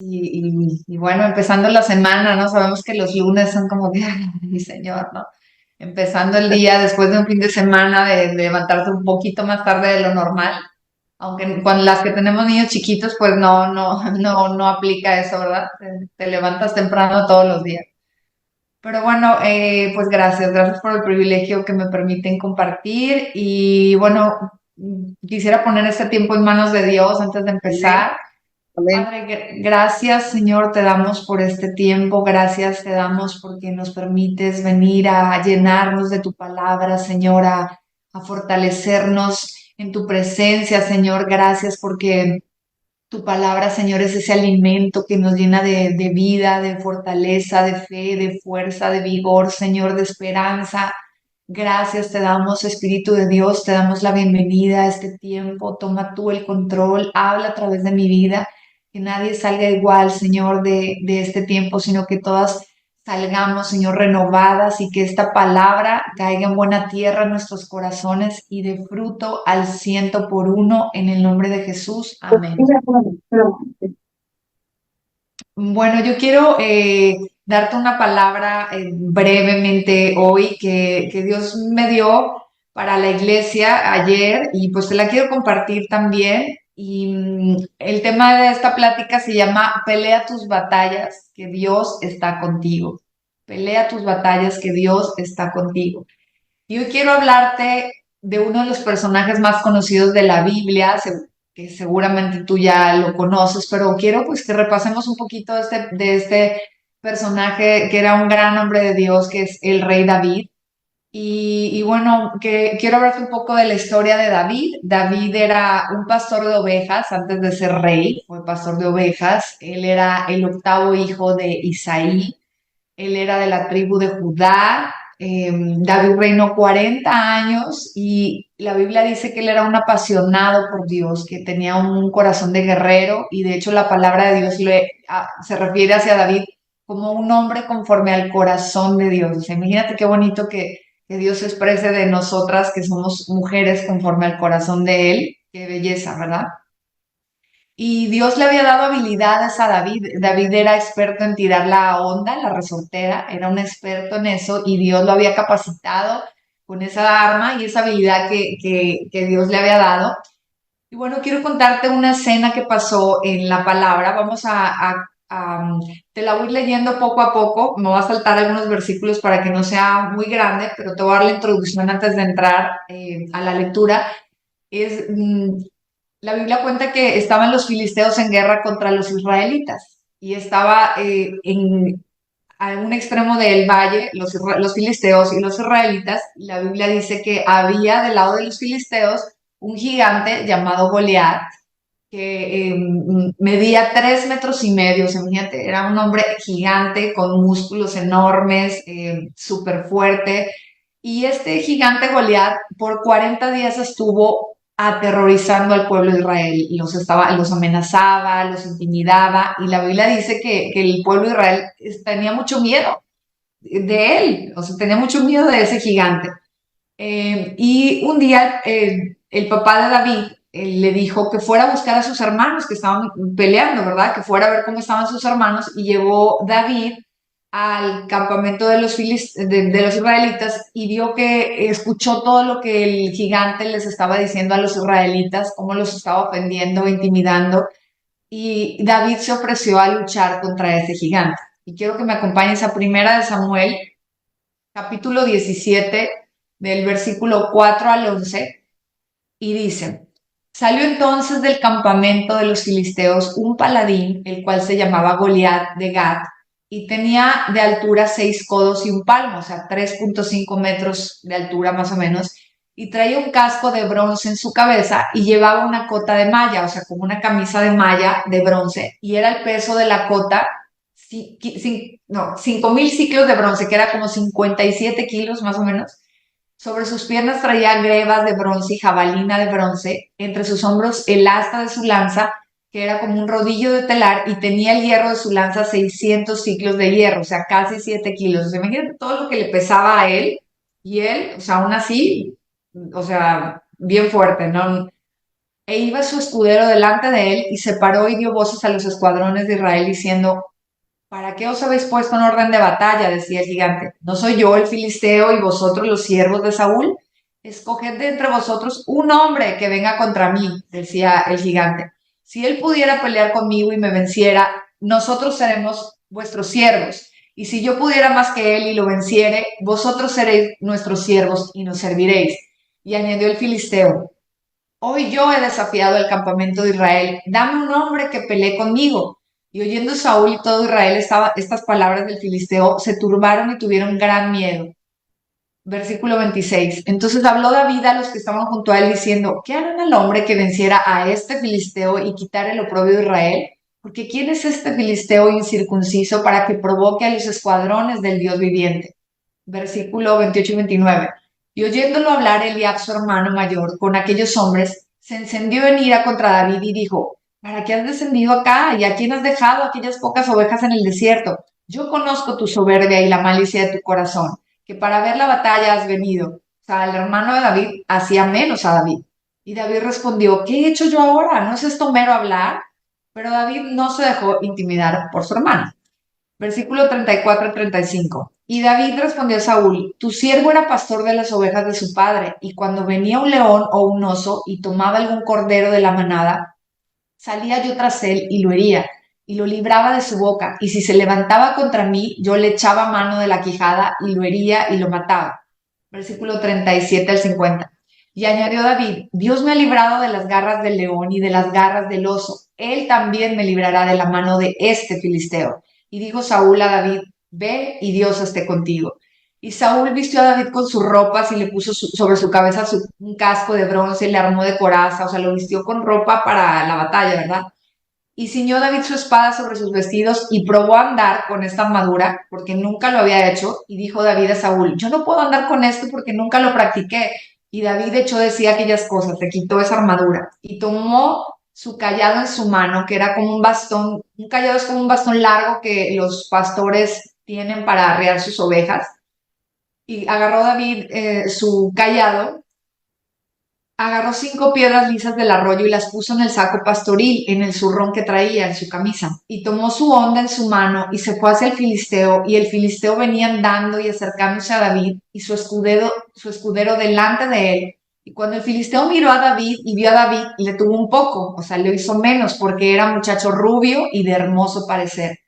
Y bueno, empezando la semana, ¿no? Sabemos que los lunes son como que, ay, mi señor, ¿no? Empezando el día después de un fin de semana de levantarte un poquito más tarde de lo normal, aunque con las que tenemos niños chiquitos, pues no aplica eso, ¿verdad? Te levantas temprano todos los días. Pero bueno, pues gracias por el privilegio que me permiten compartir y bueno, quisiera poner este tiempo en manos de Dios antes de Amén, empezar. amén. Padre, gracias Señor, te damos por este tiempo, gracias te damos porque nos permites venir a llenarnos de tu palabra, Señor, a fortalecernos en tu presencia, Señor, gracias porque tu palabra, Señor, es ese alimento que nos llena de vida, de fortaleza, de fe, de fuerza, de vigor, Señor, de esperanza. Gracias te damos, Espíritu de Dios, te damos la bienvenida a este tiempo. Toma tú el control, habla a través de mi vida, que nadie salga igual, Señor, de este tiempo, sino que todas salgamos, Señor, renovadas y que esta palabra caiga en buena tierra en nuestros corazones y de fruto al ciento por uno en el nombre de Jesús. Amén. Bueno, yo quiero darte una palabra brevemente hoy que Dios me dio para la iglesia ayer y pues te la quiero compartir también. Y el tema de esta plática se llama Pelea tus batallas, que Dios está contigo. Pelea tus batallas, que Dios está contigo. Y hoy quiero hablarte de uno de los personajes más conocidos de la Biblia, que seguramente tú ya lo conoces, pero quiero pues que repasemos un poquito de este personaje que era un gran hombre de Dios, que es el rey David. Y bueno, que quiero hablarte un poco de la historia de David. David era un pastor de ovejas antes de ser rey, fue pastor de ovejas. Él era el octavo hijo de Isaí. Él era de la tribu de Judá. David reinó 40 años y la Biblia dice que él era un apasionado por Dios, que tenía un corazón de guerrero y de hecho la palabra de Dios se refiere hacia David como un hombre conforme al corazón de Dios. O sea, imagínate qué bonito que Dios se exprese de nosotras, que somos mujeres conforme al corazón de Él. Qué belleza, ¿verdad? Y Dios le había dado habilidades a David. David era experto en tirar la onda, la resortera, era un experto en eso y Dios lo había capacitado con esa arma y esa habilidad que Dios le había dado. Y bueno, quiero contarte una escena que pasó en la palabra. Te la voy leyendo poco a poco. Me voy a saltar algunos versículos para que no sea muy grande, pero te voy a dar la introducción antes de entrar a la lectura. Es, la Biblia cuenta que estaban los filisteos en guerra contra los israelitas y estaba a un extremo del valle los filisteos y los israelitas. Y la Biblia dice que había del lado de los filisteos un gigante llamado Goliat que medía 3 metros y medio, o sea, imagínate, era un hombre gigante con músculos enormes, súper fuerte. Y este gigante Goliat por 40 días estuvo aterrorizando al pueblo de Israel, y los amenazaba, los intimidaba, y la Biblia dice que el pueblo de Israel tenía mucho miedo de él, o sea, tenía mucho miedo de ese gigante. Y un día el papá de David le dijo que fuera a buscar a sus hermanos que estaban peleando, ¿verdad? Que fuera a ver cómo estaban sus hermanos y llevó David al campamento de los israelitas y vio que escuchó todo lo que el gigante les estaba diciendo a los israelitas, cómo los estaba ofendiendo, intimidando, y David se ofreció a luchar contra ese gigante. Y quiero que me acompañes a Primera de Samuel, capítulo 17 del versículo 4 al 11 y dice, salió entonces del campamento de los filisteos un paladín, el cual se llamaba Goliat de Gat, y tenía de altura 6 codos y un palmo, o sea, 3,5 metros de altura más o menos, y traía un casco de bronce en su cabeza y llevaba una cota de malla, o sea, como una camisa de malla de bronce, y era el peso de la cota, 5,000 ciclos de bronce, que era como 57 kilos más o menos. Sobre sus piernas traía grebas de bronce y jabalina de bronce, entre sus hombros el asta de su lanza, que era como un rodillo de telar, y tenía el hierro de su lanza 600 ciclos de hierro, o sea, casi 7 kilos. O sea, imagínate todo lo que le pesaba a él, y él, o sea, aún así, o sea, bien fuerte, ¿no? E iba su escudero delante de él, y se paró y dio voces a los escuadrones de Israel, diciendo: ¿Para qué os habéis puesto en orden de batalla? Decía el gigante. ¿No soy yo el filisteo y vosotros los siervos de Saúl? Escoged de entre vosotros un hombre que venga contra mí, decía el gigante. Si él pudiera pelear conmigo y me venciera, nosotros seremos vuestros siervos. Y si yo pudiera más que él y lo venciere, vosotros seréis nuestros siervos y nos serviréis. Y añadió el filisteo: Hoy yo he desafiado el campamento de Israel, dame un hombre que pelee conmigo. Y oyendo Saúl y todo Israel estas palabras del filisteo, se turbaron y tuvieron gran miedo. Versículo 26. Entonces habló David a los que estaban junto a él diciendo: ¿Qué harán al hombre que venciera a este filisteo y quitara el oprobio de Israel? Porque ¿quién es este filisteo incircunciso para que provoque a los escuadrones del Dios viviente? Versículo 28 y 29. Y oyéndolo hablar Eliab, su hermano mayor, con aquellos hombres, se encendió en ira contra David y dijo: ¿Para qué has descendido acá? ¿Y a quién has dejado aquellas pocas ovejas en el desierto? Yo conozco tu soberbia y la malicia de tu corazón, que para ver la batalla has venido. O sea, el hermano de David hacía menos a David. Y David respondió: ¿Qué he hecho yo ahora? ¿No es esto mero hablar? Pero David no se dejó intimidar por su hermano. Versículo 34 y 35. Y David respondió a Saúl: Tu siervo era pastor de las ovejas de su padre, y cuando venía un león o un oso y tomaba algún cordero de la manada, salía yo tras él y lo hería, y lo libraba de su boca, y si se levantaba contra mí, yo le echaba mano de la quijada y lo hería y lo mataba. Versículo 37 al 50. Y añadió David: Dios me ha librado de las garras del león y de las garras del oso. Él también me librará de la mano de este filisteo. Y dijo Saúl a David: Ve y Dios esté contigo. Y Saúl vistió a David con sus ropas y le puso sobre su cabeza un casco de bronce y le armó de coraza, o sea, lo vistió con ropa para la batalla, ¿verdad? Y ciñó David su espada sobre sus vestidos y probó a andar con esta armadura porque nunca lo había hecho. Y dijo David a Saúl: Yo no puedo andar con esto porque nunca lo practiqué. Y David echó de sí aquellas cosas, se quitó esa armadura y tomó su callado en su mano, que era como un bastón. Un callado es como un bastón largo que los pastores tienen para arrear sus ovejas. Y agarró David su callado, agarró 5 piedras lisas del arroyo y las puso en el saco pastoril, en el zurrón que traía en su camisa. Y tomó su honda en su mano y se fue hacia el filisteo, y el filisteo venía andando y acercándose a David, y su escudero delante de él. Y cuando el filisteo miró a David y vio a David, le tuvo un poco, o sea, le hizo menos, porque era muchacho rubio y de hermoso parecer.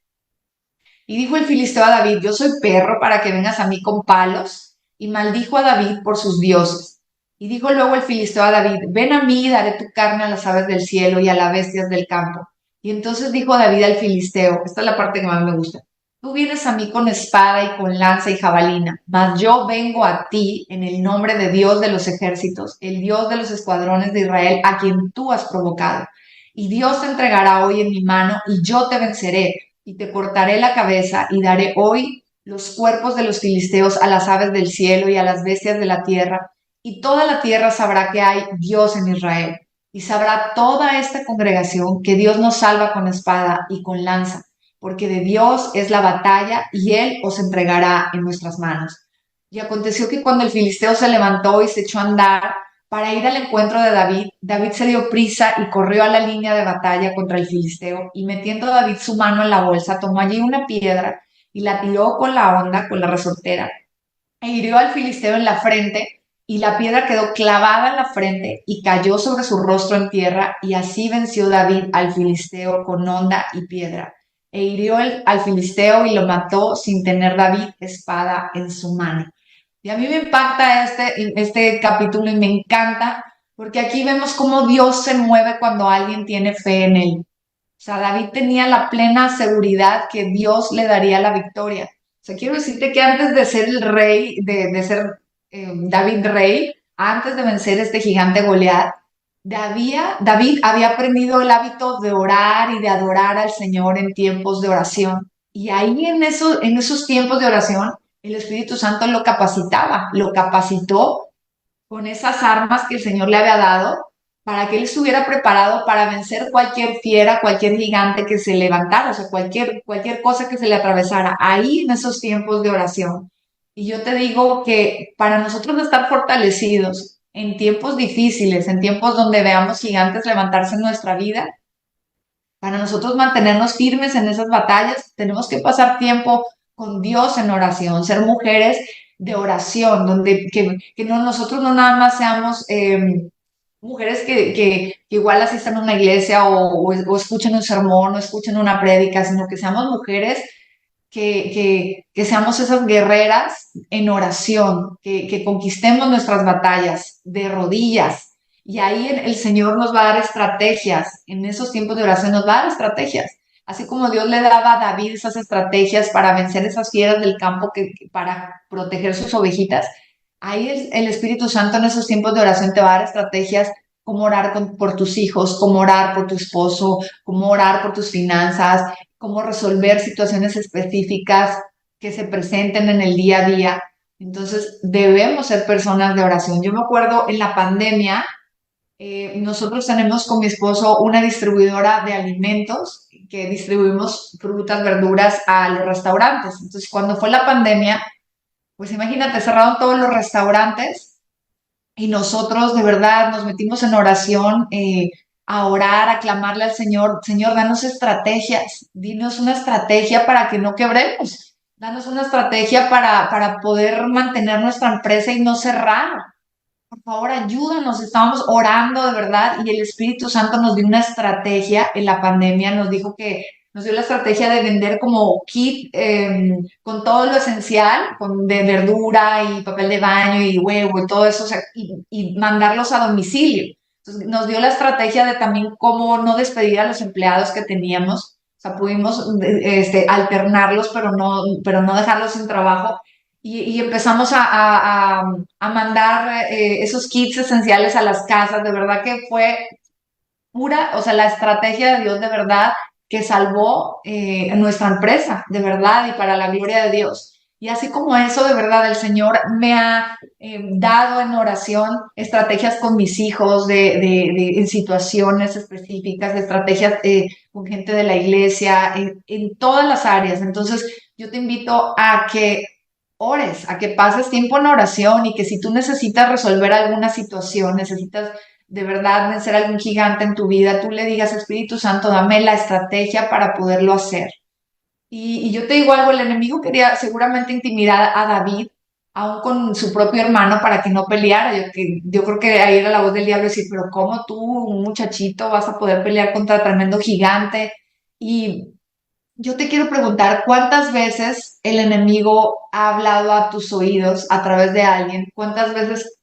Y dijo el filisteo a David: Yo soy perro para que vengas a mí con palos. Y maldijo a David por sus dioses. Y dijo luego el filisteo a David: Ven a mí y daré tu carne a las aves del cielo y a las bestias del campo. Y entonces dijo David al filisteo: esta es la parte que más me gusta: Tú vienes a mí con espada y con lanza y jabalina, mas yo vengo a ti en el nombre de Dios de los ejércitos, el Dios de los escuadrones de Israel, a quien tú has provocado. Y Dios te entregará hoy en mi mano, y yo te venceré, y te cortaré la cabeza, y daré hoy los cuerpos de los filisteos a las aves del cielo y a las bestias de la tierra, y toda la tierra sabrá que hay Dios en Israel. Y sabrá toda esta congregación que Dios nos salva con espada y con lanza, porque de Dios es la batalla, y Él os entregará en nuestras manos. Y aconteció que cuando el filisteo se levantó y se echó a andar para ir al encuentro de David, David se dio prisa y corrió a la línea de batalla contra el filisteo, y metiendo David su mano en la bolsa, tomó allí una piedra y la tiró con la honda, con la resortera, e hirió al filisteo en la frente, y la piedra quedó clavada en la frente y cayó sobre su rostro en tierra, y así venció David al filisteo con honda y piedra. E hirió al filisteo y lo mató sin tener David espada en su mano. Y a mí me impacta este capítulo y me encanta porque aquí vemos cómo Dios se mueve cuando alguien tiene fe en él. O sea, David tenía la plena seguridad que Dios le daría la victoria. O sea, quiero decirte que antes de ser el rey, de ser David rey, antes de vencer este gigante Goliat, David había aprendido el hábito de orar y de adorar al Señor en tiempos de oración. Y ahí en esos tiempos de oración, el Espíritu Santo lo capacitó con esas armas que el Señor le había dado para que él estuviera preparado para vencer cualquier fiera, cualquier gigante que se levantara, o sea, cualquier cosa que se le atravesara, ahí en esos tiempos de oración. Y yo te digo que para nosotros estar fortalecidos en tiempos difíciles, en tiempos donde veamos gigantes levantarse en nuestra vida, para nosotros mantenernos firmes en esas batallas, tenemos que pasar tiempo con Dios en oración, ser mujeres de oración, donde que no, nosotros no nada más seamos mujeres que igual asistan a una iglesia o escuchen un sermón o escuchen una prédica, sino que seamos mujeres que seamos esas guerreras en oración, que conquistemos nuestras batallas de rodillas. Y ahí el Señor nos va a dar estrategias, en esos tiempos de oración nos va a dar estrategias. Así como Dios le daba a David esas estrategias para vencer esas fieras del campo, para proteger sus ovejitas, ahí el Espíritu Santo en esos tiempos de oración te va a dar estrategias cómo orar por tus hijos, cómo orar por tu esposo, cómo orar por tus finanzas, cómo resolver situaciones específicas que se presenten en el día a día. Entonces, debemos ser personas de oración. Yo me acuerdo en la pandemia, nosotros tenemos con mi esposo una distribuidora de alimentos que distribuimos frutas, verduras a los restaurantes. Entonces, cuando fue la pandemia, pues imagínate, cerraron todos los restaurantes y nosotros de verdad nos metimos en oración, a orar, a clamarle al Señor, Señor, danos estrategias, dinos una estrategia para que no quebremos, danos una estrategia para poder mantener nuestra empresa y no cerrar. Por favor, ayúdanos. Estábamos orando de verdad y el Espíritu Santo nos dio una estrategia en la pandemia, nos dijo que nos dio la estrategia de vender como kit con todo lo esencial, con de verdura y papel de baño y huevo y todo eso, o sea, y mandarlos a domicilio. Entonces, nos dio la estrategia de también cómo no despedir a los empleados que teníamos. O sea, pudimos alternarlos, pero no dejarlos sin trabajo y empezamos a mandar esos kits esenciales a las casas. De verdad que fue pura, o sea, la estrategia de Dios de verdad que salvó nuestra empresa, de verdad, y para la gloria de Dios. Y así como eso, de verdad, el Señor me ha dado en oración estrategias con mis hijos, en situaciones específicas, de estrategias con gente de la iglesia, en todas las áreas. Entonces, yo te invito a que ores, a que pases tiempo en oración y que si tú necesitas resolver alguna situación, necesitas de verdad vencer algún gigante en tu vida, tú le digas, Espíritu Santo, dame la estrategia para poderlo hacer. Y yo te digo algo, el enemigo quería seguramente intimidar a David, aún con su propio hermano, para que no peleara. Yo creo que ahí era la voz del diablo decir, pero ¿cómo tú, un muchachito, vas a poder pelear contra tremendo gigante? Y yo te quiero preguntar, ¿cuántas veces el enemigo ha hablado a tus oídos a través de alguien? ¿Cuántas veces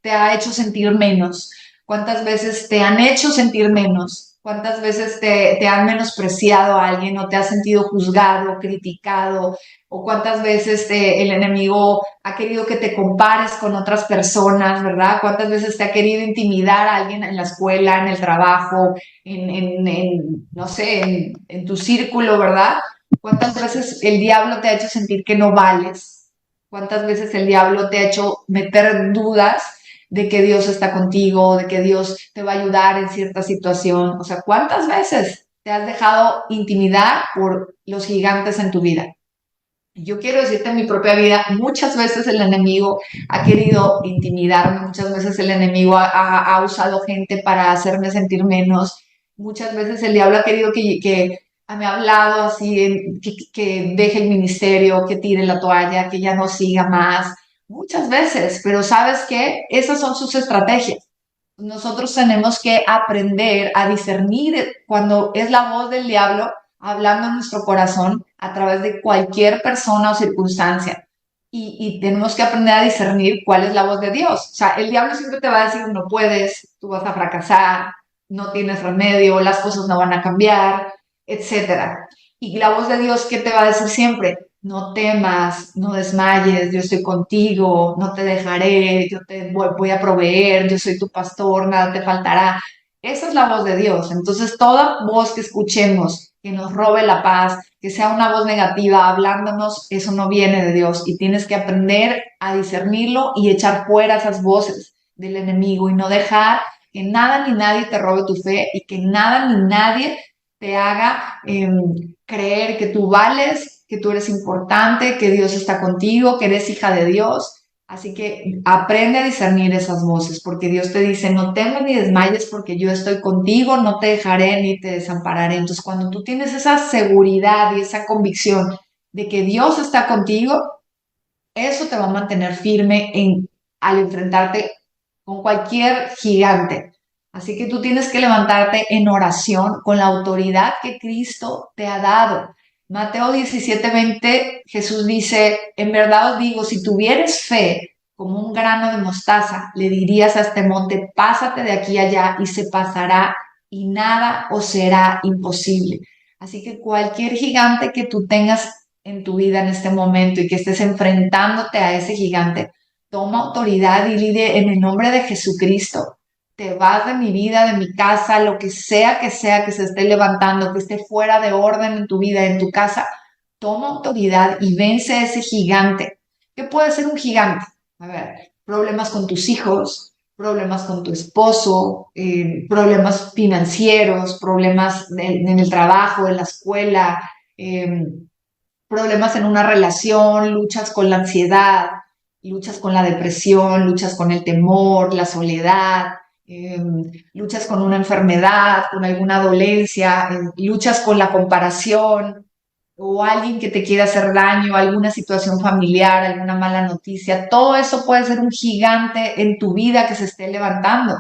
te ha hecho sentir menos? ¿Cuántas veces te han hecho sentir menos? ¿Cuántas veces te han menospreciado a alguien o te has sentido juzgado, criticado? ¿O cuántas veces el enemigo ha querido que te compares con otras personas, verdad? ¿Cuántas veces te ha querido intimidar a alguien en la escuela, en el trabajo, no sé, en tu círculo, ¿verdad? ¿Cuántas veces el diablo te ha hecho sentir que no vales? ¿Cuántas veces el diablo te ha hecho meter dudas de que Dios está contigo, de que Dios te va a ayudar en cierta situación? O sea, ¿cuántas veces te has dejado intimidar por los gigantes en tu vida? Yo quiero decirte en mi propia vida, muchas veces el enemigo ha querido intimidarme, muchas veces el enemigo ha usado gente para hacerme sentir menos, muchas veces el diablo ha querido que me ha hablado así, que deje el ministerio, que tire la toalla, que ya no siga más, muchas veces, pero ¿sabes qué? Esas son sus estrategias. Nosotros tenemos que aprender a discernir cuando es la voz del diablo hablando en nuestro corazón a través de cualquier persona o circunstancia. Y tenemos que aprender a discernir cuál es la voz de Dios. O sea, el diablo siempre te va a decir, no puedes, tú vas a fracasar, no tienes remedio, las cosas no van a cambiar, etcétera. Y la voz de Dios, ¿qué te va a decir siempre? No temas, no desmayes, yo estoy contigo, no te dejaré, yo te voy a proveer, yo soy tu pastor, nada te faltará. Esa es la voz de Dios. Entonces, toda voz que escuchemos que nos robe la paz, que sea una voz negativa hablándonos, eso no viene de Dios. Y tienes que aprender a discernirlo y echar fuera esas voces del enemigo y no dejar que nada ni nadie te robe tu fe y que nada ni nadie te haga creer que tú vales, que tú eres importante, que Dios está contigo, que eres hija de Dios. Así que aprende a discernir esas voces, porque Dios te dice, no temas ni desmayes porque yo estoy contigo, no te dejaré ni te desampararé. Entonces, cuando tú tienes esa seguridad y esa convicción de que Dios está contigo, eso te va a mantener firme al enfrentarte con cualquier gigante. Así que tú tienes que levantarte en oración con la autoridad que Cristo te ha dado. Mateo 17:20, Jesús dice, en verdad os digo, si tuvieres fe como un grano de mostaza, le dirías a este monte, pásate de aquí a allá y se pasará y nada os será imposible. Así que cualquier gigante que tú tengas en tu vida en este momento y que estés enfrentándote a ese gigante, toma autoridad y dile en el nombre de Jesucristo, te vas de mi vida, de mi casa, lo que sea que se esté levantando, que esté fuera de orden en tu vida, en tu casa, toma autoridad y vence a ese gigante. ¿Qué puede ser un gigante? A ver, problemas con tus hijos, problemas con tu esposo, problemas financieros, problemas en el trabajo, en la escuela, eh, problemas en una relación, luchas con la ansiedad, luchas con la depresión, luchas con el temor, la soledad, eh, luchas con una enfermedad, con alguna dolencia, luchas con la comparación o alguien que te quiera hacer daño, alguna situación familiar, alguna mala noticia. Todo eso puede ser un gigante en tu vida que se esté levantando.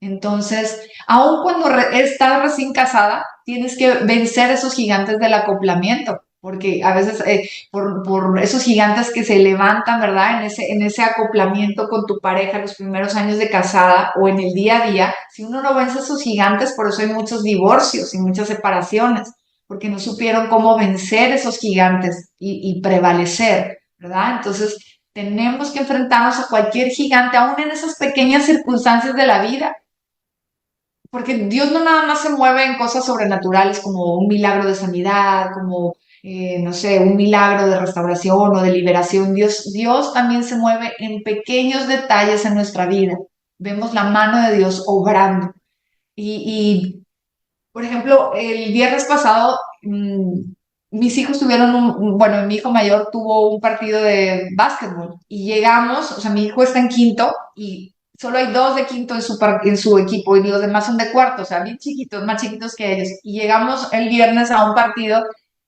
Entonces, aun cuando estás recién casada, tienes que vencer esos gigantes del acoplamiento, porque a veces por esos gigantes que se levantan, ¿verdad? En ese acoplamiento con tu pareja los primeros años de casada o en el día a día, si uno no vence esos gigantes, por eso hay muchos divorcios y muchas separaciones, porque no supieron cómo vencer esos gigantes y prevalecer, ¿verdad? Entonces, tenemos que enfrentarnos a cualquier gigante, aún en esas pequeñas circunstancias de la vida, porque Dios no nada más se mueve en cosas sobrenaturales como un milagro de sanidad, como, no sé, un milagro de restauración o de liberación. Dios también se mueve en pequeños detalles en nuestra vida. Vemos la mano de Dios obrando. Y por ejemplo, el viernes pasado, mis hijos tuvieron bueno, mi hijo mayor tuvo un partido de básquetbol y llegamos, o sea, mi hijo está en quinto y solo hay dos de quinto en su equipo y los demás son de cuarto, o sea, bien chiquitos, más chiquitos que ellos. Y llegamos el viernes a un partido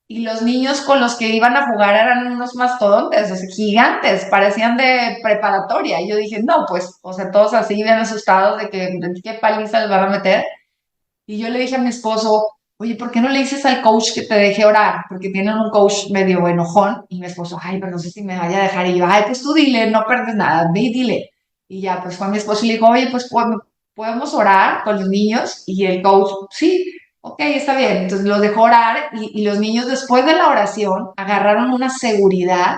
y los niños con los que iban a jugar eran unos mastodontes, o sea, gigantes, parecían de preparatoria. Y yo dije, no, pues, o sea, todos así bien asustados de qué paliza les van a meter. Y yo le dije a mi esposo, oye, ¿por qué no le dices al coach que te deje orar? Porque tienen un coach medio enojón. Y mi esposo, ay, pero no sé si me vaya a dejar. Y yo, ay, pues tú dile, no perdes nada, ve y dile. Y ya, pues fue a mi esposo y le dijo, oye, pues podemos orar con los niños. Y el coach, sí, ok, está bien. Entonces los dejó orar y los niños después de la oración agarraron una seguridad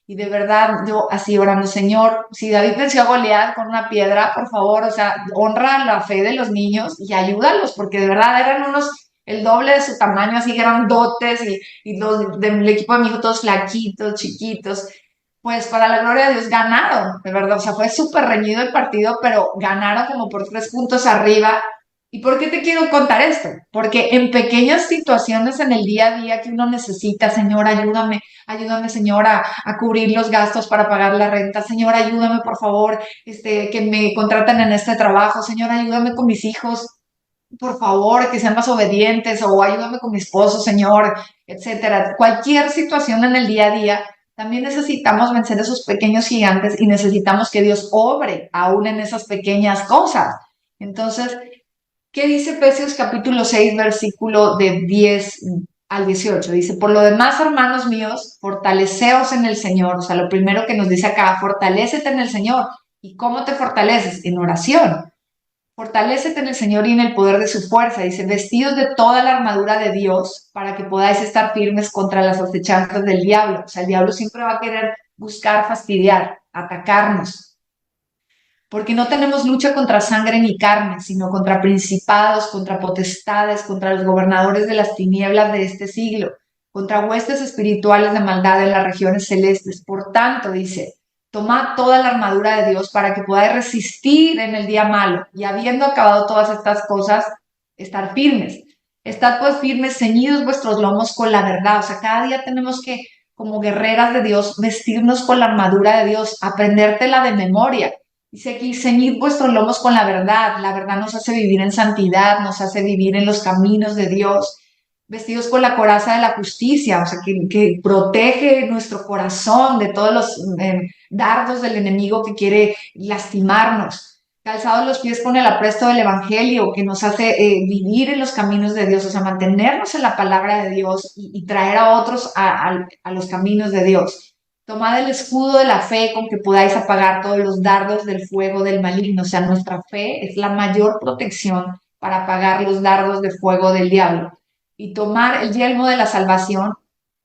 y de verdad, yo así orando, Señor, si David venció a Goliat con una piedra, por favor, o sea, honra la fe de los niños y ayúdalos, porque de verdad eran unos, el doble de su tamaño, así grandotes, y los del equipo de mi hijo todos flaquitos, chiquitos. Pues para la gloria de Dios ganaron, de verdad, o sea, fue súper reñido el partido, pero ganaron como por 3 puntos arriba. ¿Y por qué te quiero contar esto? Porque en pequeñas situaciones en el día a día que uno necesita, Señor, ayúdame, Señor, a cubrir los gastos para pagar la renta. Señor, ayúdame, por favor, que me contraten en este trabajo. Señor, ayúdame con mis hijos, por favor, que sean más obedientes, o ayúdame con mi esposo, Señor, etcétera. Cualquier situación en el día a día, también necesitamos vencer esos pequeños gigantes y necesitamos que Dios obre aún en esas pequeñas cosas. Entonces, ¿qué dice Efesios capítulo 6, versículo de 10 al 18? Dice, por lo demás, hermanos míos, fortaleceos en el Señor. O sea, lo primero que nos dice acá, fortalécete en el Señor. ¿Y cómo te fortaleces? En oración. Fortalécete en el Señor y en el poder de su fuerza. Dice, vestidos de toda la armadura de Dios para que podáis estar firmes contra las acechanzas del diablo. O sea, el diablo siempre va a querer buscar fastidiar, atacarnos, porque no tenemos lucha contra sangre ni carne, sino contra principados, contra potestades, contra los gobernadores de las tinieblas de este siglo, contra huestes espirituales de maldad en las regiones celestes. Por tanto, dice, tomad toda la armadura de Dios para que podáis resistir en el día malo, y habiendo acabado todas estas cosas, estar firmes. Estad pues firmes, ceñidos vuestros lomos con la verdad. O sea, cada día tenemos que como guerreras de Dios, vestirnos con la armadura de Dios, aprendértela de memoria. Dice aquí, ceñid vuestros lomos con la verdad nos hace vivir en santidad, nos hace vivir en los caminos de Dios, vestidos con la coraza de la justicia, o sea, que protege nuestro corazón de todos los dardos del enemigo que quiere lastimarnos. Calzados los pies con el apresto del Evangelio, que nos hace vivir en los caminos de Dios, o sea, mantenernos en la palabra de Dios y traer a otros a los caminos de Dios. Tomad el escudo de la fe con que podáis apagar todos los dardos del fuego del maligno. O sea, nuestra fe es la mayor protección para apagar los dardos de fuego del diablo. Y tomar el yelmo de la salvación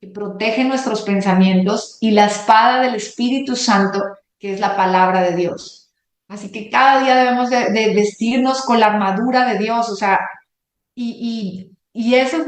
que protege nuestros pensamientos y la espada del Espíritu Santo, que es la palabra de Dios. Así que cada día debemos de vestirnos con la armadura de Dios, o sea, y esa es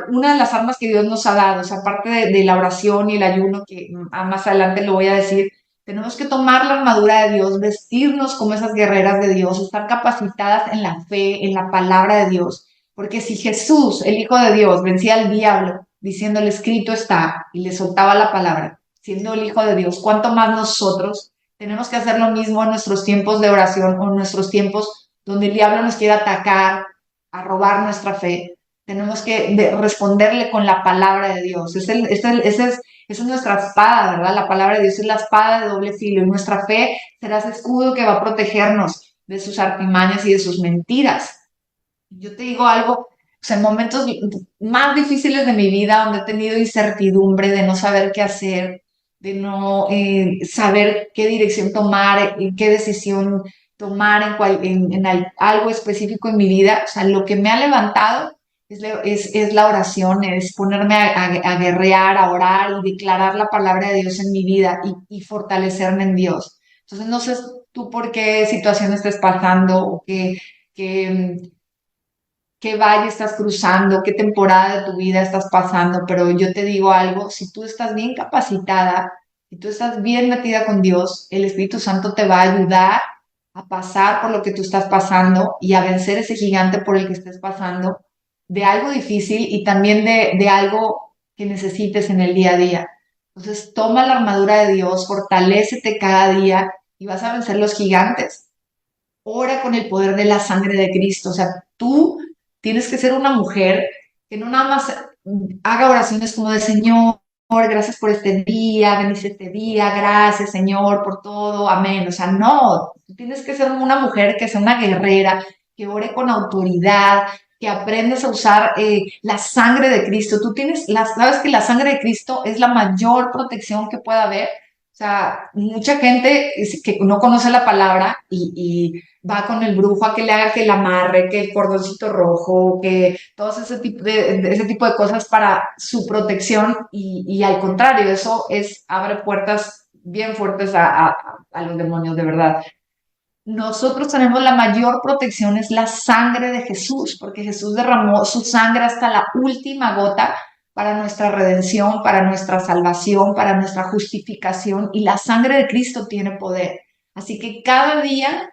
una de las armas que Dios nos ha dado, o sea, aparte de la oración y el ayuno, que más adelante lo voy a decir, tenemos que tomar la armadura de Dios, vestirnos como esas guerreras de Dios, estar capacitadas en la fe, en la palabra de Dios, porque si Jesús, el Hijo de Dios, vencía al diablo diciéndole escrito está y le soltaba la palabra, siendo el Hijo de Dios, ¿cuánto más nosotros tenemos que hacer lo mismo en nuestros tiempos de oración o en nuestros tiempos donde el diablo nos quiere atacar, a robar nuestra fe? Tenemos que responderle con la palabra de Dios. Esa es nuestra espada, ¿verdad? La palabra de Dios es la espada de doble filo. Y nuestra fe será ese escudo que va a protegernos de sus artimañas y de sus mentiras. Yo te digo algo, o sea, en momentos más difíciles de mi vida, donde he tenido incertidumbre de no saber qué hacer, de no saber qué dirección tomar, qué decisión tomar algo específico en mi vida, o sea, lo que me ha levantado es la oración, es ponerme a guerrear, a orar y declarar la palabra de Dios en mi vida y fortalecerme en Dios. Entonces, no sé tú por qué situación estés pasando o qué, qué valle estás cruzando, qué temporada de tu vida estás pasando, pero yo te digo algo, si tú estás bien capacitada, si tú estás bien metida con Dios, el Espíritu Santo te va a ayudar a pasar por lo que tú estás pasando y a vencer ese gigante por el que estés pasando, de algo difícil y también de algo que necesites en el día a día. Entonces, toma la armadura de Dios, fortalécete cada día y vas a vencer los gigantes. Ora con el poder de la sangre de Cristo. O sea, tú tienes que ser una mujer que no nada más haga oraciones como de Señor, gracias por este día, bendice este día, gracias Señor por todo, amén. O sea, no, tú tienes que ser una mujer que sea una guerrera, que ore con autoridad, que aprendes a usar la sangre de Cristo. Sabes que la sangre de Cristo es la mayor protección que pueda haber. O sea, mucha gente que no conoce la palabra y va con el brujo a que le haga que el amarre, que el cordoncito rojo, que todo ese tipo de cosas para su protección y al contrario, eso abre puertas bien fuertes a los demonios, de verdad. Nosotros tenemos la mayor protección, es la sangre de Jesús, porque Jesús derramó su sangre hasta la última gota para nuestra redención, para nuestra salvación, para nuestra justificación, y la sangre de Cristo tiene poder. Así que cada día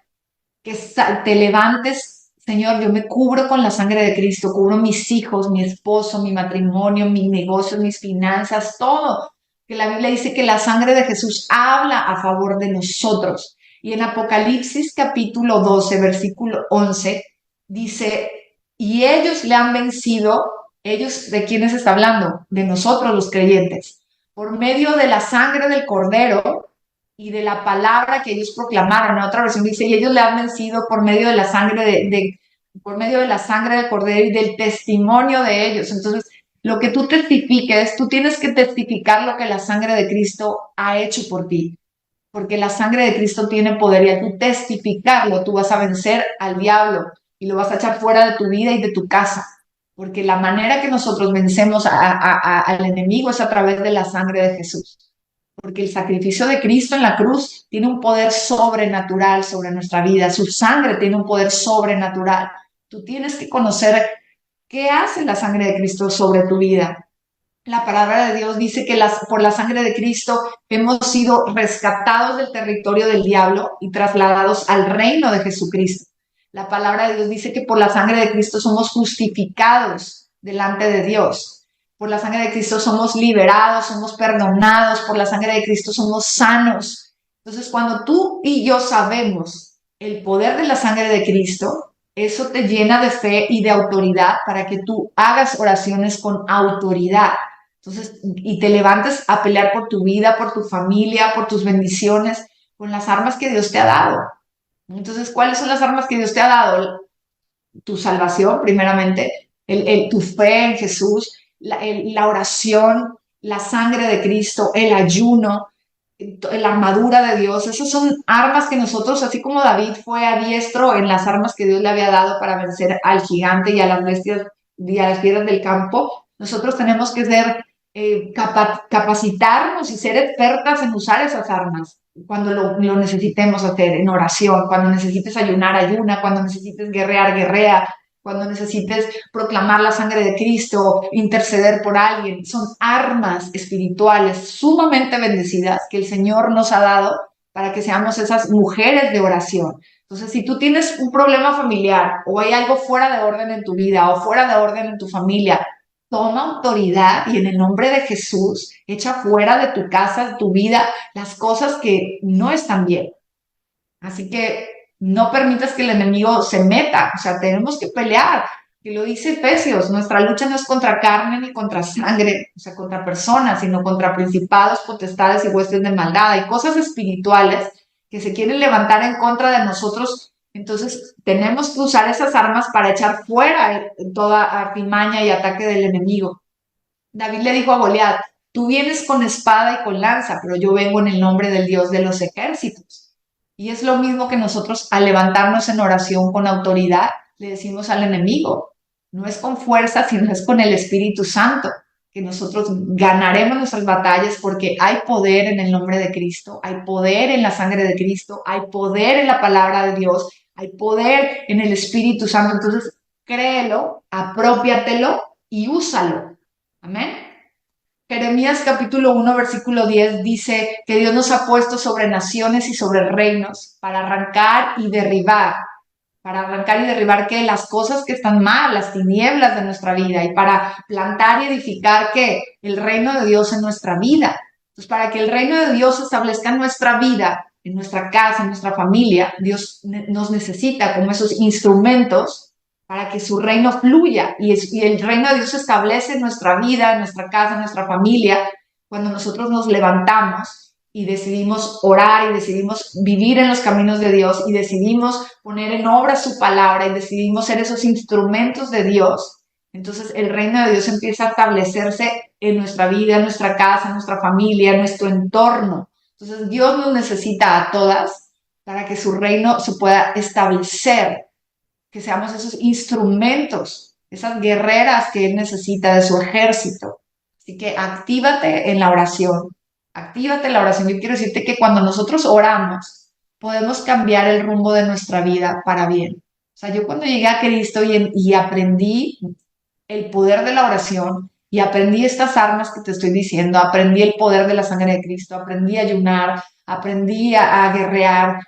que te levantes, Señor, yo me cubro con la sangre de Cristo, cubro mis hijos, mi esposo, mi matrimonio, mis negocios, mis finanzas, todo. Que la Biblia dice que la sangre de Jesús habla a favor de nosotros. Y en Apocalipsis capítulo 12, versículo 11, dice, y ellos le han vencido, ellos, ¿de quiénes está hablando? De nosotros los creyentes, por medio de la sangre del Cordero y de la palabra que ellos proclamaron. En otra versión dice, y ellos le han vencido por medio de la sangre por medio de la sangre del cordero y del testimonio de ellos. Entonces, lo que tú testifiques, tú tienes que testificar lo que la sangre de Cristo ha hecho por ti, porque la sangre de Cristo tiene poder y al tú testificarlo, tú vas a vencer al diablo y lo vas a echar fuera de tu vida y de tu casa, porque la manera que nosotros vencemos al enemigo es a través de la sangre de Jesús, porque el sacrificio de Cristo en la cruz tiene un poder sobrenatural sobre nuestra vida, su sangre tiene un poder sobrenatural. Tú tienes que conocer qué hace la sangre de Cristo sobre tu vida. La palabra de Dios dice que por la sangre de Cristo hemos sido rescatados del territorio del diablo y trasladados al reino de Jesucristo. La palabra de Dios dice que por la sangre de Cristo somos justificados delante de Dios. por la sangre de Cristo somos liberados, somos perdonados, por la sangre de Cristo somos sanos. Entonces, cuando tú y yo sabemos el poder de la sangre de Cristo, eso te llena de fe y de autoridad para que tú hagas oraciones con autoridad. Entonces, y te levantes a pelear por tu vida, por tu familia, por tus bendiciones, con las armas que Dios te ha dado. Entonces, ¿cuáles son las armas que Dios te ha dado? Tu salvación, primeramente, tu fe en Jesús, la oración, la sangre de Cristo, el ayuno, la armadura de Dios. Esas son armas que nosotros, así como David fue adiestro en las armas que Dios le había dado para vencer al gigante y a las bestias y a las fieras del campo, nosotros tenemos que ser, capacitarnos y ser expertas en usar esas armas cuando lo necesitemos hacer en oración, cuando necesites ayunar, ayuna, cuando necesites guerrear, guerrea, cuando necesites proclamar la sangre de Cristo, interceder por alguien. Son armas espirituales sumamente bendecidas que el Señor nos ha dado para que seamos esas mujeres de oración. Entonces, si tú tienes un problema familiar o hay algo fuera de orden en tu vida o fuera de orden en tu familia, toma autoridad y en el nombre de Jesús echa fuera de tu casa, de tu vida, las cosas que no están bien. Así que no permitas que el enemigo se meta, o sea, tenemos que pelear. Y lo dice Efesios, nuestra lucha no es contra carne ni contra sangre, o sea, contra personas, sino contra principados, potestades y huestes de maldad. Hay cosas espirituales que se quieren levantar en contra de nosotros, entonces tenemos que usar esas armas para echar fuera toda artimaña y ataque del enemigo. David le dijo a Goliat, tú vienes con espada y con lanza, pero yo vengo en el nombre del Dios de los ejércitos. Y es lo mismo que nosotros al levantarnos en oración con autoridad le decimos al enemigo. No es con fuerza, sino es con el Espíritu Santo que nosotros ganaremos nuestras batallas porque hay poder en el nombre de Cristo, hay poder en la sangre de Cristo, hay poder en la palabra de Dios, hay poder en el Espíritu Santo. Entonces, créelo, apropiatelo y úsalo. Amén. Jeremías capítulo 1, versículo 10 dice que Dios nos ha puesto sobre naciones y sobre reinos para arrancar y derribar que las cosas que están mal, las tinieblas de nuestra vida y para plantar y edificar que el reino de Dios en nuestra vida. Entonces, para que el reino de Dios se establezca en nuestra vida, en nuestra casa, en nuestra familia, Dios nos necesita como esos instrumentos para que su reino fluya y el reino de Dios se establece en nuestra vida, en nuestra casa, en nuestra familia, cuando nosotros nos levantamos y decidimos orar y decidimos vivir en los caminos de Dios y decidimos poner en obra su palabra y decidimos ser esos instrumentos de Dios. Entonces el reino de Dios empieza a establecerse en nuestra vida, en nuestra casa, en nuestra familia, en nuestro entorno. Entonces Dios nos necesita a todas para que su reino se pueda establecer, que seamos esos instrumentos, esas guerreras que Él necesita de su ejército. Así que actívate en la oración, actívate en la oración. Yo quiero decirte que cuando nosotros oramos, podemos cambiar el rumbo de nuestra vida para bien. O sea, yo cuando llegué a Cristo y aprendí el poder de la oración y aprendí estas armas que te estoy diciendo, aprendí el poder de la sangre de Cristo, aprendí a ayunar, aprendí a guerrear,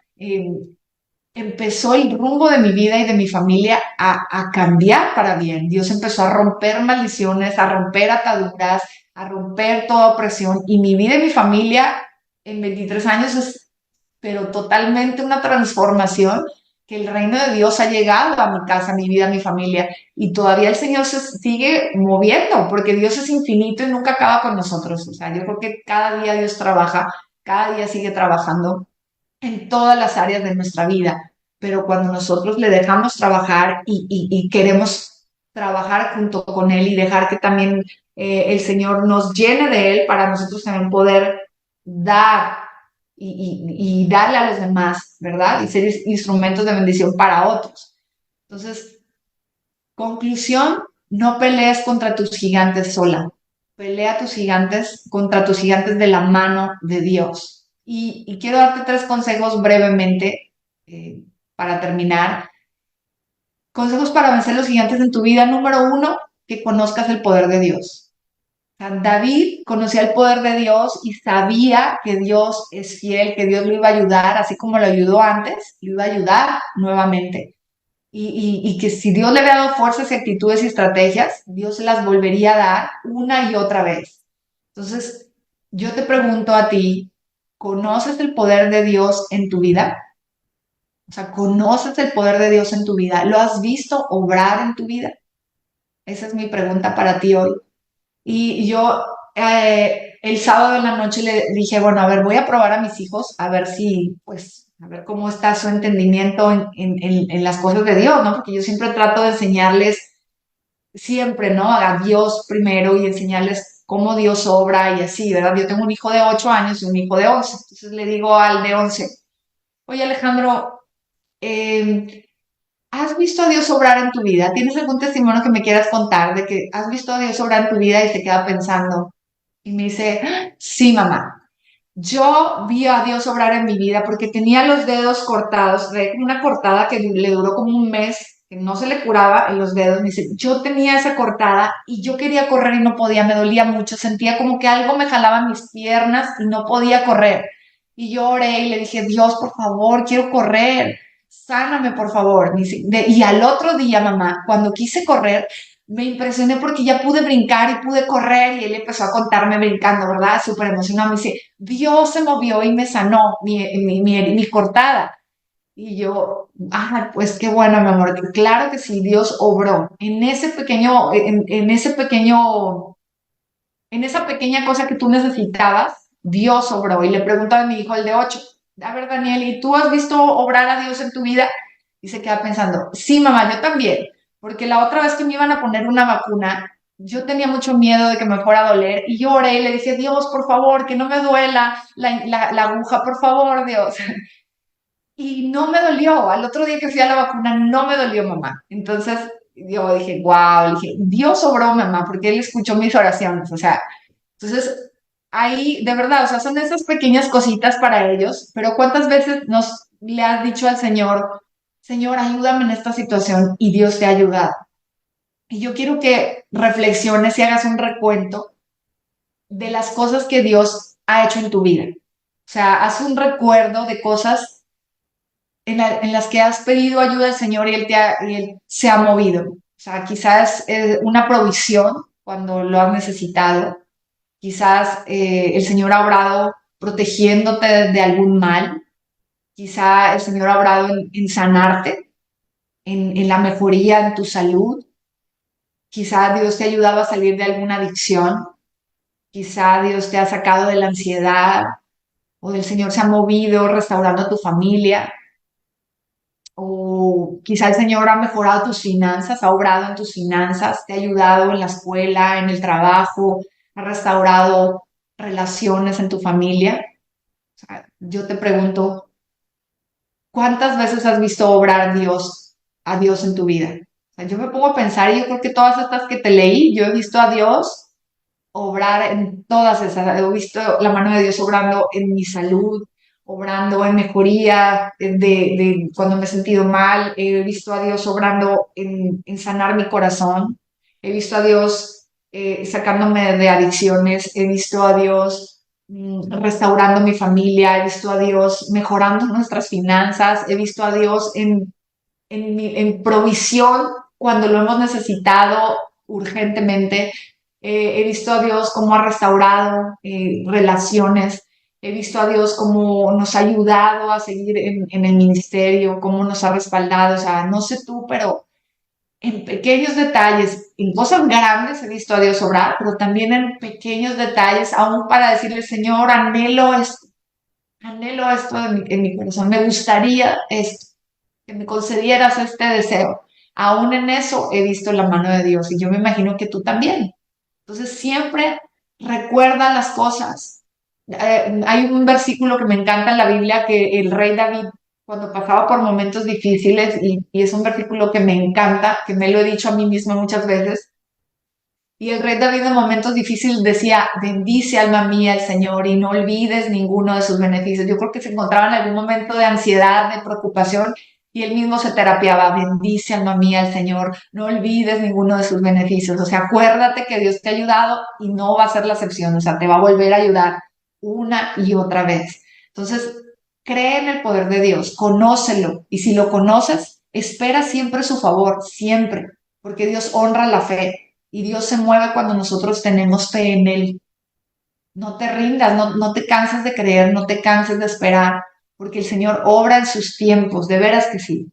empezó el rumbo de mi vida y de mi familia a cambiar para bien. Dios empezó a romper maldiciones, a romper ataduras, a romper toda opresión y mi vida y mi familia en 23 años es pero totalmente una transformación que el reino de Dios ha llegado a mi casa, a mi vida, a mi familia y todavía el Señor se sigue moviendo porque Dios es infinito y nunca acaba con nosotros. O sea, yo creo que cada día Dios trabaja, cada día sigue trabajando en todas las áreas de nuestra vida, pero cuando nosotros le dejamos trabajar y queremos trabajar junto con Él y dejar que también el Señor nos llene de Él para nosotros también poder dar y darle a los demás, ¿verdad? Y ser instrumentos de bendición para otros. Entonces, conclusión, no pelees contra tus gigantes sola. Pelea tus gigantes contra tus gigantes de la mano de Dios. Y quiero darte 3 consejos brevemente para terminar. Consejos para vencer los gigantes en tu vida. Número 1, que conozcas el poder de Dios. O sea, David conocía el poder de Dios y sabía que Dios es fiel, que Dios lo iba a ayudar, así como lo ayudó antes, lo iba a ayudar nuevamente. y que si Dios le había dado fuerzas y actitudes y estrategias, Dios se las volvería a dar una y otra vez. Entonces, yo te pregunto a ti, ¿conoces el poder de Dios en tu vida? O sea, ¿conoces el poder de Dios en tu vida? ¿Lo has visto obrar en tu vida? Esa es mi pregunta para ti hoy. Y yo el sábado en la noche le dije, bueno, a ver, voy a probar a mis hijos, a ver si, pues, a ver cómo está su entendimiento en las cosas de Dios, ¿no? Porque yo siempre trato de enseñarles, siempre, ¿no? A Dios primero y enseñarles cómo Dios obra y así, ¿verdad? Yo tengo un hijo de 8 años y un hijo de 11. Entonces le digo al de 11, oye Alejandro, eh, ¿has visto a Dios obrar en tu vida? ¿Tienes algún testimonio que me quieras contar de que has visto a Dios obrar en tu vida? Y se queda pensando. Y me dice, "Ah, sí, mamá. Yo vi a Dios obrar en mi vida porque tenía los dedos cortados, traía como una cortada que le duró como un mes, que no se le curaba en los dedos. Me dice, yo tenía esa cortada y yo quería correr y no podía, me dolía mucho, sentía como que algo me jalaba mis piernas y no podía correr. Y yo oré y le dije, Dios, por favor, quiero correr, sáname, por favor. Y al otro día, mamá, cuando quise correr, me impresioné porque ya pude brincar y pude correr y él empezó a contarme brincando, ¿verdad? Súper emocionado. Me dice, Dios se movió y me sanó mi cortada. Y yo, pues qué bueno, mi amor. Claro que sí, Dios obró en esa pequeña cosa que tú necesitabas, Dios obró. Y le preguntaba a mi hijo, el de 8, a ver, Daniel, ¿y tú has visto obrar a Dios en tu vida? Y se queda pensando, sí, mamá, yo también. Porque la otra vez que me iban a poner una vacuna, yo tenía mucho miedo de que me fuera a doler. Y yo oré y le dije, Dios, por favor, que no me duela la aguja, por favor, Dios. Y no me dolió. Al otro día que fui a la vacuna, no me dolió, mamá. Entonces yo dije, wow, dije, Dios obró, mamá, porque él escuchó mis oraciones. O sea, entonces, ahí, de verdad, o sea, son esas pequeñas cositas para ellos, pero ¿cuántas veces nos le has dicho al Señor, Señor, ayúdame en esta situación y Dios te ha ayudado? Y yo quiero que reflexiones y hagas un recuento de las cosas que Dios ha hecho en tu vida. O sea, haz un recuerdo de cosas en las que has pedido ayuda al Señor y Él se ha movido. O sea, quizás una provisión cuando lo has necesitado. Quizás el Señor ha obrado protegiéndote de algún mal. Quizá el Señor ha obrado en sanarte, en la mejoría en tu salud. Quizá Dios te ha ayudado a salir de alguna adicción. Quizá Dios te ha sacado de la ansiedad o el Señor se ha movido restaurando tu familia. O quizá el Señor ha mejorado tus finanzas, ha obrado en tus finanzas, te ha ayudado en la escuela, en el trabajo, ha restaurado relaciones en tu familia. O sea, yo te pregunto, ¿cuántas veces has visto obrar a Dios en tu vida? O sea, yo me pongo a pensar y yo creo que todas estas que te leí, yo he visto a Dios obrar en todas esas. He visto la mano de Dios obrando en mi salud, obrando en mejoría de cuando me he sentido mal. He visto a Dios obrando en sanar mi corazón. He visto a Dios sacándome de adicciones. He visto a Dios restaurando mi familia. He visto a Dios mejorando nuestras finanzas. He visto a Dios en provisión cuando lo hemos necesitado urgentemente. He visto a Dios cómo ha restaurado relaciones. He visto a Dios cómo nos ha ayudado a seguir en el ministerio, cómo nos ha respaldado. O sea, no sé tú, pero en pequeños detalles, en cosas grandes he visto a Dios obrar, pero también en pequeños detalles, aún para decirle, Señor, anhelo esto en mi corazón, me gustaría esto, que me concedieras este deseo. Aún en eso he visto la mano de Dios y yo me imagino que tú también. Entonces siempre recuerda las cosas. Hay un versículo que me encanta en la Biblia que el rey David, cuando pasaba por momentos difíciles, y es un versículo que me encanta, que me lo he dicho a mí misma muchas veces, y el rey David en momentos difíciles decía, bendice alma mía el Señor y no olvides ninguno de sus beneficios. Yo creo que se encontraba en algún momento de ansiedad, de preocupación, y él mismo se terapiaba, bendice alma mía el Señor, no olvides ninguno de sus beneficios. O sea, acuérdate que Dios te ha ayudado y no va a ser la excepción, o sea, te va a volver a ayudar una y otra vez. Entonces, cree en el poder de Dios, conócelo, y si lo conoces, espera siempre su favor, siempre, porque Dios honra la fe y Dios se mueve cuando nosotros tenemos fe en Él. No te rindas, no te canses de creer, no te canses de esperar, porque el Señor obra en sus tiempos, de veras que sí.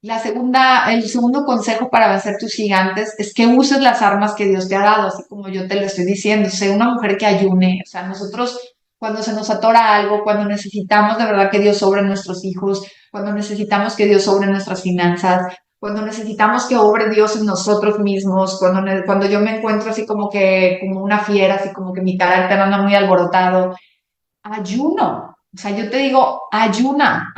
El segundo consejo para vencer tus gigantes es que uses las armas que Dios te ha dado, así como yo te lo estoy diciendo. Sé una mujer que ayune. O sea, nosotros cuando se nos atora algo, cuando necesitamos de verdad que Dios sobre nuestros hijos, cuando necesitamos que Dios sobre nuestras finanzas, cuando necesitamos que obre Dios en nosotros mismos, cuando yo me encuentro así como que, como una fiera, así como que mi carácter anda muy alborotado, ayuno. O sea, yo te digo, ayuna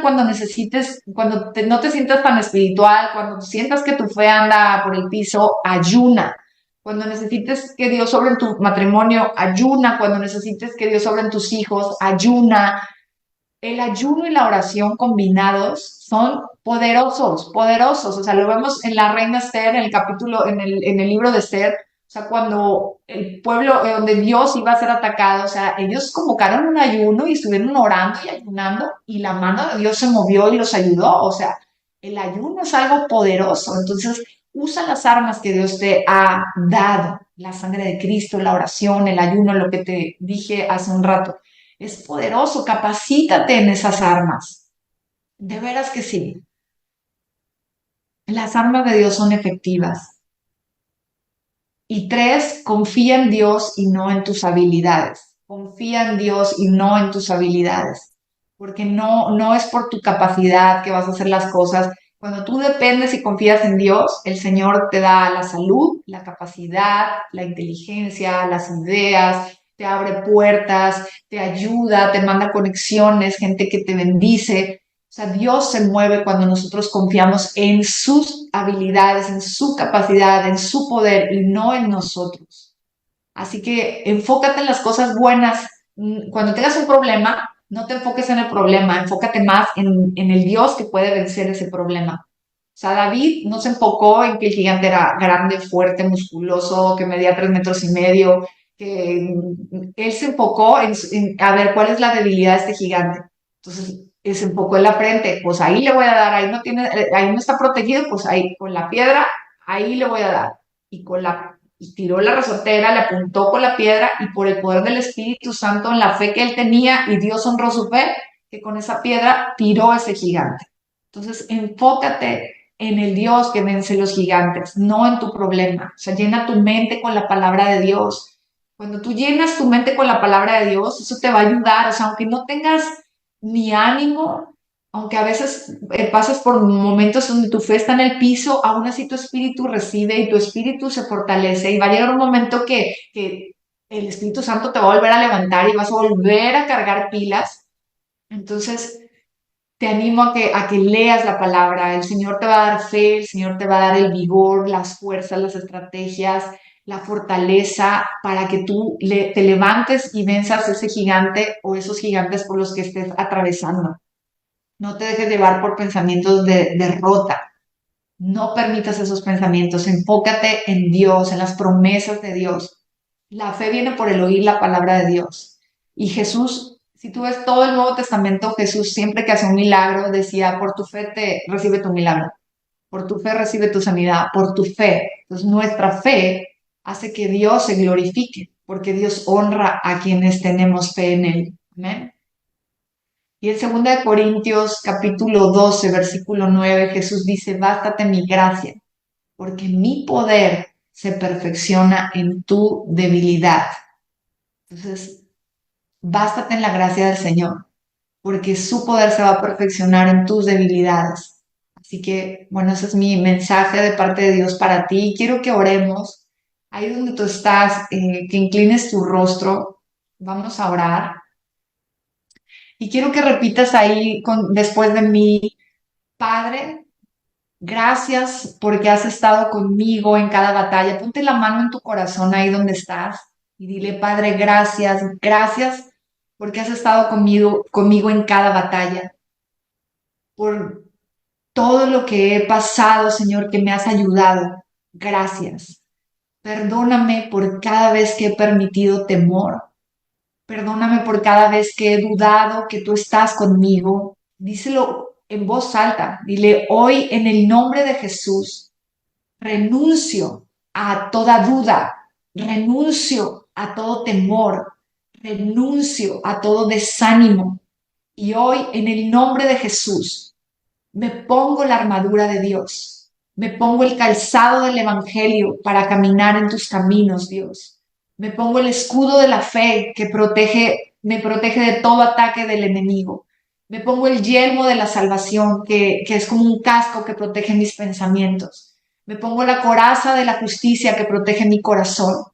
cuando necesites, no te sientas tan espiritual, cuando sientas que tu fe anda por el piso, ayuna. Cuando necesites que Dios sobre en tu matrimonio, ayuna. Cuando necesites que Dios sobre en tus hijos, ayuna. El ayuno y la oración combinados son poderosos, poderosos. O sea, lo vemos en la Reina Esther, en el capítulo, en el libro de Esther. O sea, cuando el pueblo, donde Dios iba a ser atacado, o sea, ellos convocaron un ayuno y estuvieron orando y ayunando y la mano de Dios se movió y los ayudó. O sea, el ayuno es algo poderoso. Entonces, usa las armas que Dios te ha dado. La sangre de Cristo, la oración, el ayuno, lo que te dije hace un rato. Es poderoso, capacítate en esas armas. De veras que sí. Las armas de Dios son efectivas. Y tres, confía en Dios y no en tus habilidades. Confía en Dios y no en tus habilidades. Porque no es por tu capacidad que vas a hacer las cosas. Cuando tú dependes y confías en Dios, el Señor te da la salud, la capacidad, la inteligencia, las ideas, te abre puertas, te ayuda, te manda conexiones, gente que te bendice. O sea, Dios se mueve cuando nosotros confiamos en sus habilidades, en su capacidad, en su poder y no en nosotros. Así que enfócate en las cosas buenas. Cuando tengas un problema, no te enfoques en el problema, enfócate más en el Dios que puede vencer ese problema. O sea, David no se enfocó en que el gigante era grande, fuerte, musculoso, que medía 3 metros y medio, que él se enfocó en a ver cuál es la debilidad de este gigante. Entonces, él se enfocó en la frente, pues ahí le voy a dar, ahí no está protegido, pues ahí con la piedra, ahí le voy a dar. Y tiró la resortera, le apuntó con la piedra y por el poder del Espíritu Santo en la fe que él tenía y Dios honró su fe, que con esa piedra tiró a ese gigante. Entonces, enfócate en el Dios que vence los gigantes, no en tu problema. O sea, llena tu mente con la palabra de Dios. Cuando tú llenas tu mente con la palabra de Dios, eso te va a ayudar. O sea, aunque no tengas ni ánimo, aunque a veces pases por momentos donde tu fe está en el piso, aún así tu espíritu recibe y tu espíritu se fortalece y va a llegar un momento que el Espíritu Santo te va a volver a levantar y vas a volver a cargar pilas. Entonces, te animo a que leas la palabra. El Señor te va a dar fe, el Señor te va a dar el vigor, las fuerzas, las estrategias, la fortaleza para que tú te levantes y venzas ese gigante o esos gigantes por los que estés atravesando. No te dejes llevar por pensamientos de derrota. No permitas esos pensamientos. Enfócate en Dios, en las promesas de Dios. La fe viene por el oír la palabra de Dios. Y Jesús, si tú ves todo el Nuevo Testamento, Jesús siempre que hace un milagro decía, por tu fe te recibe tu milagro. Por tu fe recibe tu sanidad. Por tu fe. Entonces nuestra fe hace que Dios se glorifique, porque Dios honra a quienes tenemos fe en Él. Amén. Y en 2 Corintios capítulo 12, versículo 9, Jesús dice, bástate mi gracia, porque mi poder se perfecciona en tu debilidad. Entonces, bástate en la gracia del Señor, porque su poder se va a perfeccionar en tus debilidades. Así que, bueno, ese es mi mensaje de parte de Dios para ti. Quiero que oremos. Ahí donde tú estás, que inclines tu rostro. Vamos a orar. Y quiero que repitas ahí después de mí, Padre, gracias porque has estado conmigo en cada batalla. Ponte la mano en tu corazón ahí donde estás y dile, Padre, gracias, gracias porque has estado conmigo en cada batalla. Por todo lo que he pasado, Señor, que me has ayudado. Gracias. Perdóname por cada vez que he permitido temor. Perdóname por cada vez que he dudado que tú estás conmigo. Díselo en voz alta. Dile, hoy en el nombre de Jesús, renuncio a toda duda, renuncio a todo temor, renuncio a todo desánimo. Y hoy en el nombre de Jesús, me pongo la armadura de Dios, me pongo el calzado del Evangelio para caminar en tus caminos, Dios. Me pongo el escudo de la fe que me protege de todo ataque del enemigo. Me pongo el yelmo de la salvación que es como un casco que protege mis pensamientos. Me pongo la coraza de la justicia que protege mi corazón.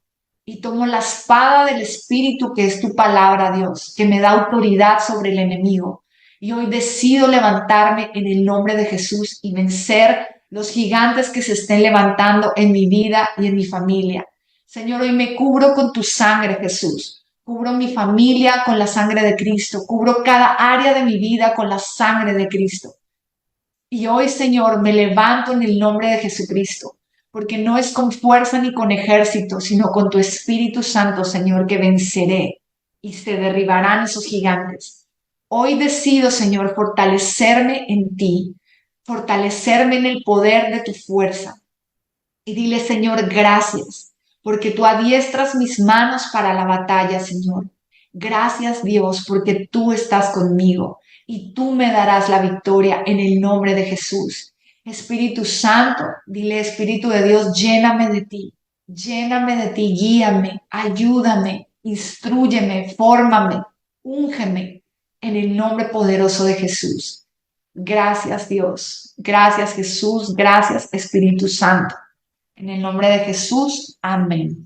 Y tomo la espada del Espíritu que es tu palabra, Dios, que me da autoridad sobre el enemigo. Y hoy decido levantarme en el nombre de Jesús y vencer los gigantes que se estén levantando en mi vida y en mi familia. Señor, hoy me cubro con tu sangre, Jesús. Cubro mi familia con la sangre de Cristo. Cubro cada área de mi vida con la sangre de Cristo. Y hoy, Señor, me levanto en el nombre de Jesucristo, porque no es con fuerza ni con ejército, sino con tu Espíritu Santo, Señor, que venceré y se derribarán esos gigantes. Hoy decido, Señor, fortalecerme en ti, fortalecerme en el poder de tu fuerza. Y dile, Señor, gracias, porque tú adiestras mis manos para la batalla, Señor. Gracias, Dios, porque tú estás conmigo y tú me darás la victoria en el nombre de Jesús. Espíritu Santo, dile, Espíritu de Dios, lléname de ti, guíame, ayúdame, instrúyeme, fórmame, úngeme en el nombre poderoso de Jesús. Gracias, Dios. Gracias, Jesús. Gracias, Espíritu Santo. En el nombre de Jesús, amén.